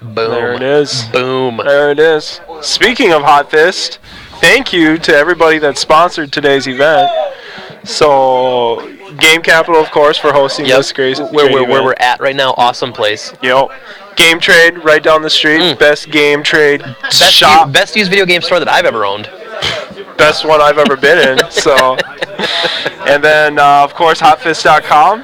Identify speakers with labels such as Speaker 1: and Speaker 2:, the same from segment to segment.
Speaker 1: Boom.
Speaker 2: There it is.
Speaker 1: Boom.
Speaker 2: There it is. Speaking of Hot Fist, thank you to everybody that sponsored today's event. So, Game Capital, of course, for hosting this great
Speaker 1: where
Speaker 2: event.
Speaker 1: we're at right now, awesome place.
Speaker 2: Yep. Game Trade right down the street. Best game trade shop.
Speaker 1: Best used video game store that I've ever owned.
Speaker 2: Best one I've ever been in. So, and then of course HotFist.com.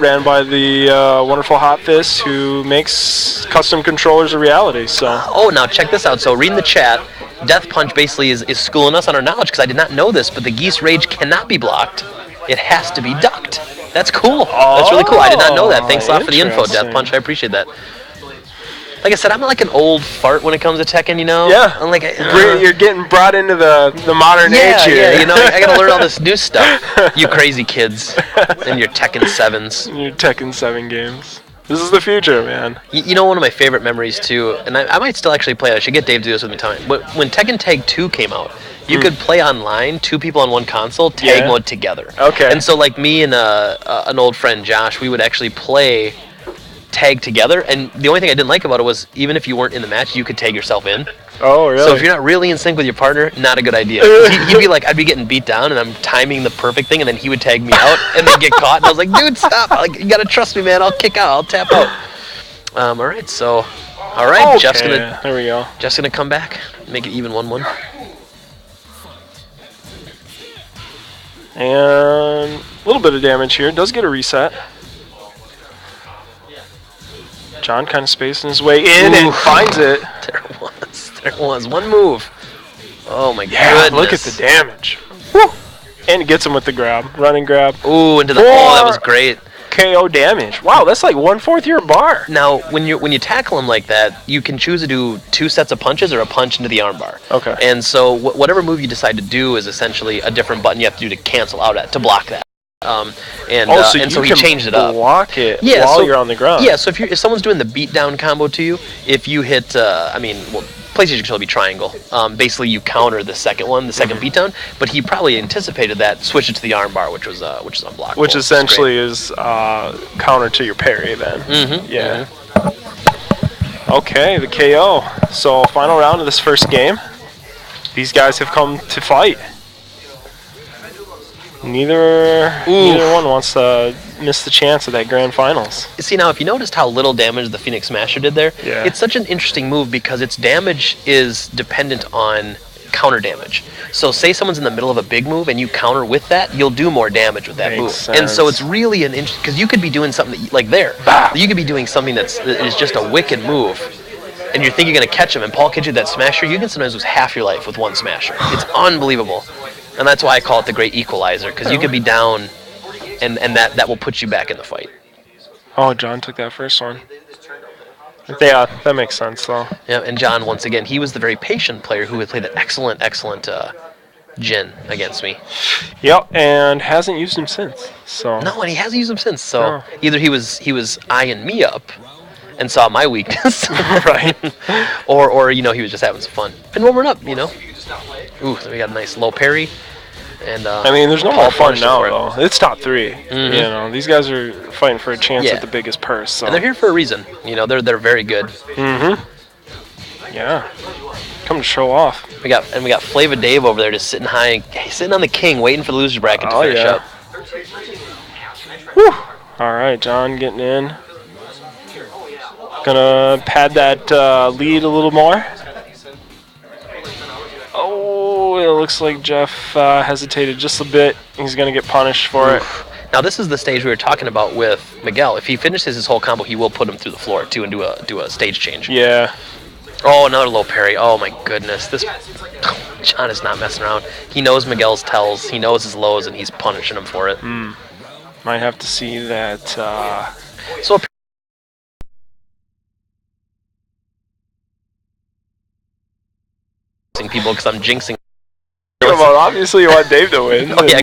Speaker 2: Ran by the wonderful Hot Fist who makes custom controllers a reality. So.
Speaker 1: Oh, now check this out. So reading the chat, Death Punch basically is schooling us on our knowledge because I did not know this, but the Geese Rage cannot be blocked. It has to be ducked. That's cool. That's really cool. I did not know that. Thanks a lot for the info, Death Punch. I appreciate that. Like I said, I'm like an old fart when it comes to Tekken, you know?
Speaker 2: Yeah.
Speaker 1: I'm like,
Speaker 2: you're getting brought into the modern age here.
Speaker 1: Yeah, you know, I gotta learn all this new stuff. You crazy kids and your Tekken 7s.
Speaker 2: Your Tekken 7 games. This is the future, man.
Speaker 1: You know, one of my favorite memories, too, and I might still actually play it. I should get Dave to do this with me time. When Tekken Tag 2 came out, you could play online, 2 people on one console, tag mode together.
Speaker 2: Okay.
Speaker 1: And so, like, me and an old friend, Josh, we would actually play tag together, and the only thing I didn't like about it was even if you weren't in the match, you could tag yourself in.
Speaker 2: Oh, really?
Speaker 1: So if you're not really in sync with your partner, not a good idea. He'd be like, I'd be getting beat down, and I'm timing the perfect thing, and then he would tag me out, and then get caught, and I was like, dude, stop! Like, you gotta trust me, man. I'll kick out. I'll tap out. All right, so,
Speaker 2: Okay.
Speaker 1: Jeff's gonna.
Speaker 2: There we go.
Speaker 1: Jeff's gonna come back, make it even 1-1.
Speaker 2: And a little bit of damage here. Does get a reset. John kind of spacing his way in and finds it.
Speaker 1: There was one move. Oh my
Speaker 2: Yeah,
Speaker 1: goodness.
Speaker 2: look at the damage. Woo. And it gets him with the grab. Running grab.
Speaker 1: Ooh, into the... Oh, that was great.
Speaker 2: KO damage. Wow, that's like 1/4 your bar.
Speaker 1: Now, when you tackle him like that, you can choose to do 2 sets of punches or a punch into the armbar.
Speaker 2: Okay.
Speaker 1: And so whatever move you decide to do is essentially a different button you have to do to cancel out at, to block that. So he changed it up.
Speaker 2: Block it while you're on the ground.
Speaker 1: Yeah, so if someone's doing the beatdown combo to you, if you hit, PlayStation control would be triangle. Basically, you counter the second one, the second beatdown. But he probably anticipated that, switch it to the armbar, which is unblockable.
Speaker 2: Which essentially is counter to your parry then.
Speaker 1: Mm-hmm.
Speaker 2: Yeah. Mm-hmm. Okay, the KO. So final round of this first game. These guys have come to fight. Neither one wants to miss the chance of that grand finals.
Speaker 1: See, now, if you noticed how little damage the Phoenix Smasher did there, it's such an interesting move because its damage is dependent on counter damage. So say someone's in the middle of a big move and you counter with that, you'll do more damage with that
Speaker 2: Makes
Speaker 1: move.
Speaker 2: sense.
Speaker 1: And so it's really an interesting, because you could be doing something that, like there, you could be doing something that is just a wicked move, and you think you're going to catch him, and Paul kids you that Smasher, you can sometimes lose half your life with one Smasher. It's unbelievable. And that's why I call it the great equalizer, because you could be down, and that will put you back in the fight.
Speaker 2: Oh, John took that first one. Yeah, that makes sense, though.
Speaker 1: Yeah, and John, once again, he was the very patient player who had played an excellent Jin against me.
Speaker 2: Yep, and hasn't used him since. So
Speaker 1: no, and he hasn't used him since. So either he was eyeing me up and saw my weakness,
Speaker 2: right,
Speaker 1: or he was just having some fun and warming up, Ooh, so we got a nice low parry. And
Speaker 2: there's no more fun now, though. It's top 3.
Speaker 1: Mm-hmm.
Speaker 2: These guys are fighting for a chance at the biggest purse. So.
Speaker 1: And they're here for a reason. They're very good.
Speaker 2: Mm-hmm. Yeah. Come to show off.
Speaker 1: We got Flava Dave over there just sitting on the king, waiting for the loser's bracket to finish up.
Speaker 2: Whew. All right, John getting in. Gonna pad that lead a little more. Oh, it looks like Geoff hesitated just a bit. He's going to get punished for it.
Speaker 1: Now, this is the stage we were talking about with Miguel. If he finishes his whole combo, he will put him through the floor, too, and do a stage change.
Speaker 2: Yeah.
Speaker 1: Oh, another low parry. Oh, my goodness. John is not messing around. He knows Miguel's tells. He knows his lows, and he's punishing him for it.
Speaker 2: Might have to see that.
Speaker 1: So people, because I'm jinxing.
Speaker 2: Well, obviously you want Dave to win.
Speaker 1: Oh, yeah.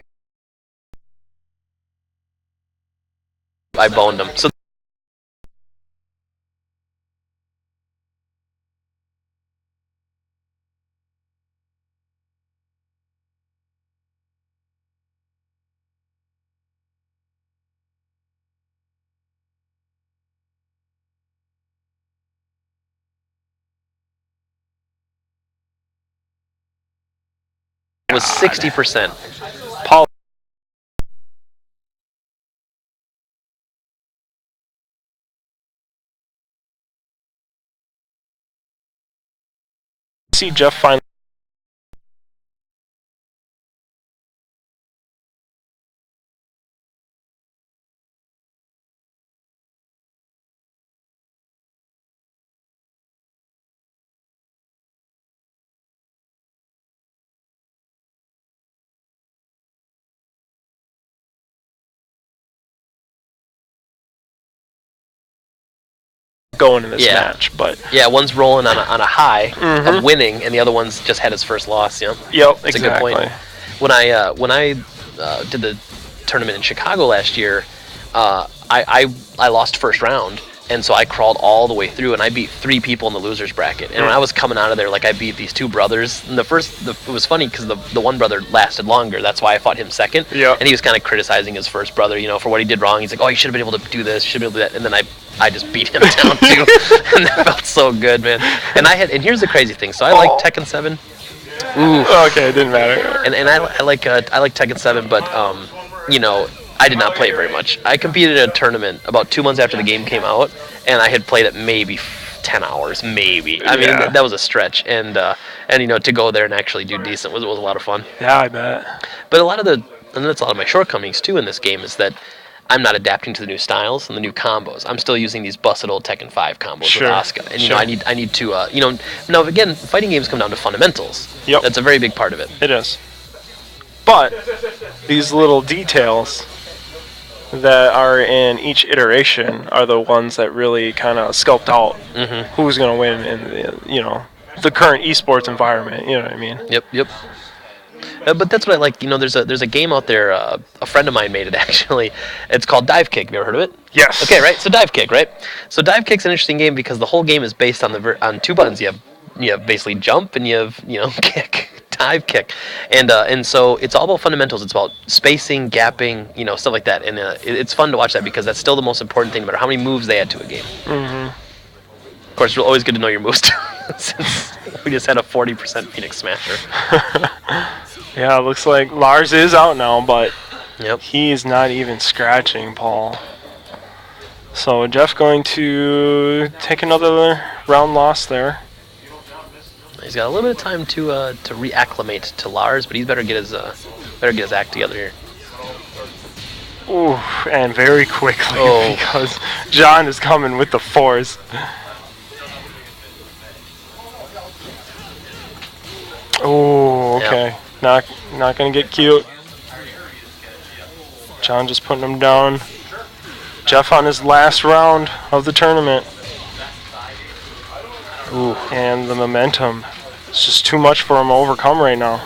Speaker 1: I boned him. So It was 60%.
Speaker 2: Paul. See Geoff finally. Going in this match, but
Speaker 1: yeah, one's rolling on a high of winning, and the other one's just had his first loss.
Speaker 2: Yep,
Speaker 1: that's
Speaker 2: exactly.
Speaker 1: a good point. When I did the tournament in Chicago last year, I lost first round, and so I crawled all the way through, and I beat 3 people in the losers bracket. And when I was coming out of there, like I beat these 2 brothers. And it was funny because the one brother lasted longer. That's why I fought him second.
Speaker 2: Yeah.
Speaker 1: And he was kind of criticizing his first brother, for what he did wrong. He's like, "Oh, you should have been able to do this. You should have been able to do that." And then I just beat him down too, and that felt so good, man. And here's the crazy thing. So I like Tekken 7.
Speaker 2: Ooh. Okay, it didn't matter.
Speaker 1: And I like Tekken 7, but I did not play it very much. I competed in a tournament about 2 months after the game came out, and I had played it maybe 10 hours, maybe. I mean, that was a stretch, and to go there and actually do decent was a lot of fun.
Speaker 2: Yeah, I bet.
Speaker 1: But that's a lot of my shortcomings too in this game is that I'm not adapting to the new styles and the new combos. I'm still using these busted old Tekken 5 combos with Asuka, and I need to now again, fighting games come down to fundamentals.
Speaker 2: Yep,
Speaker 1: that's a very big part of it.
Speaker 2: It is. But these little details that are in each iteration are the ones that really kind of sculpt out who's going to win in the current esports environment. You know what I mean?
Speaker 1: Yep. But that's what I like. There's a game out there. A friend of mine made it actually. It's called Dive Kick. Have you ever heard of it?
Speaker 2: Yes.
Speaker 1: Okay, right. So Dive Kick, right? So Dive Kick's an interesting game because the whole game is based on on 2 buttons. You have basically jump and you have kick. Dive kick, and so it's all about fundamentals. It's about spacing, gapping, stuff like that, and it's fun to watch that because that's still the most important thing, no matter how many moves they add to a game. Of course, it's always good to know your moves too, since we just had a 40% Phoenix Smasher.
Speaker 2: Yeah, it looks like Lars is out now, but
Speaker 1: Yep.
Speaker 2: He's not even scratching Paul. So Geoff going to take another round loss there.
Speaker 1: He's got a little bit of time to reacclimate to Lars, but he's better get his act together here.
Speaker 2: Ooh, and very quickly because John is coming with the force. Oh, okay. Yep. Not gonna get cute. John just putting him down. Geoff on his last round of the tournament. Ooh, and the momentum. It's just too much for him to overcome right now.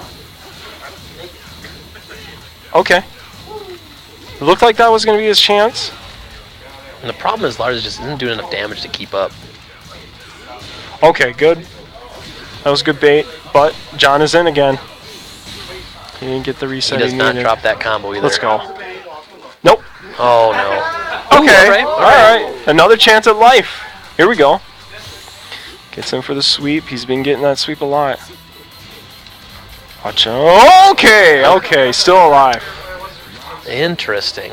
Speaker 2: Okay. It looked like that was going to be his chance.
Speaker 1: And the problem is Lars just isn't doing enough damage to keep up.
Speaker 2: Okay, good. That was good bait, but John is in again. He didn't get the reset he needed.
Speaker 1: He does not drop that combo either.
Speaker 2: Let's go. Nope.
Speaker 1: Oh, no.
Speaker 2: Okay.
Speaker 1: Ooh,
Speaker 2: all right. Another chance at life. Here we go. Gets him for the sweep. He's been getting that sweep a lot. Watch out. Okay. Still alive.
Speaker 1: Interesting.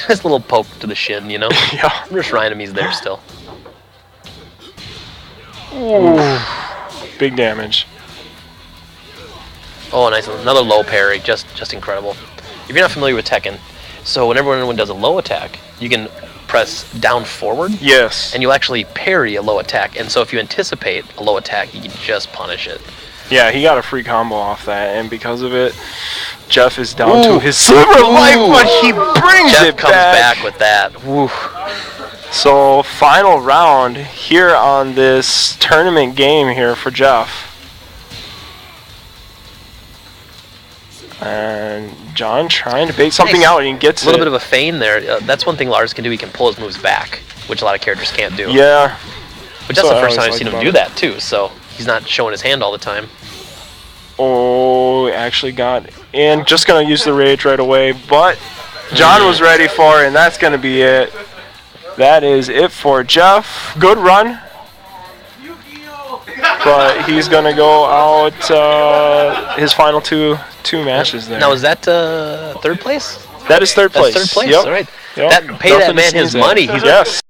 Speaker 1: Just a little poke to the shin, you know?
Speaker 2: Yeah.
Speaker 1: I'm just reminding him he's there still.
Speaker 2: Ooh. Big damage.
Speaker 1: Oh, nice. Another low parry. Just incredible. If you're not familiar with Tekken, so whenever anyone does a low attack, you can press down forward.
Speaker 2: Yes.
Speaker 1: And you actually parry a low attack. And so if you anticipate a low attack, you can just punish it.
Speaker 2: Yeah, he got a free combo off that, and because of it, Geoff is down to his sliver of life, but he brings
Speaker 1: Geoff
Speaker 2: it
Speaker 1: comes back with that. Woo.
Speaker 2: So, final round here on this tournament game here for Geoff. And John trying to bait something out, and he gets
Speaker 1: a little bit of a feign there. That's one thing Lars can do. He can pull his moves back, which a lot of characters can't do.
Speaker 2: Yeah.
Speaker 1: But that's the first time I've seen him do that, too, so he's not showing his hand all the time.
Speaker 2: Oh, actually got in. Just going to use the rage right away, but John was ready for it, and that's going to be it. That is it for Geoff. Good run. but he's going to go out his final two matches there.
Speaker 1: Now, is that third place?
Speaker 2: That is third place.
Speaker 1: That's third place.
Speaker 2: Yep.
Speaker 1: All right.
Speaker 2: Yep.
Speaker 1: Pay that man his money. He's
Speaker 2: yes.